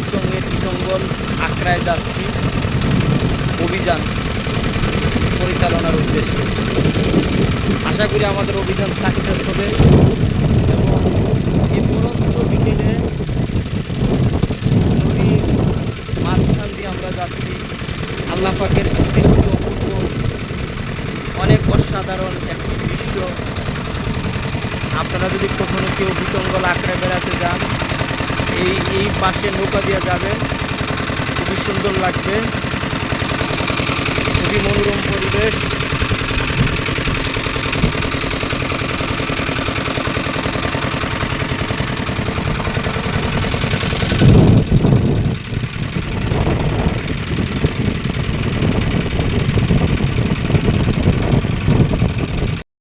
ময়মনসিংহের ইটঙ্গল আখড়ায় যাচ্ছি অভিযান পরিচালনার উদ্দেশ্যে। আশা করি আমাদের অভিযান সাকসেস হবে এবং এই পরন্ত বিকেলে নদীর মাঝখান দিয়ে আমরা যাচ্ছি। আল্লাহ পাকের সৃষ্টি অপূর্ব, অনেক অসাধারণ একটি দৃশ্য। আপনারা যদি কখনো কেউ বিটঙ্গল আখড়ায় বেড়াতে যান, এই পাশে নৌকা দিয়ে যাবেন, খুবই সুন্দর লাগবে, খুবই মনোরম পরিবেশ।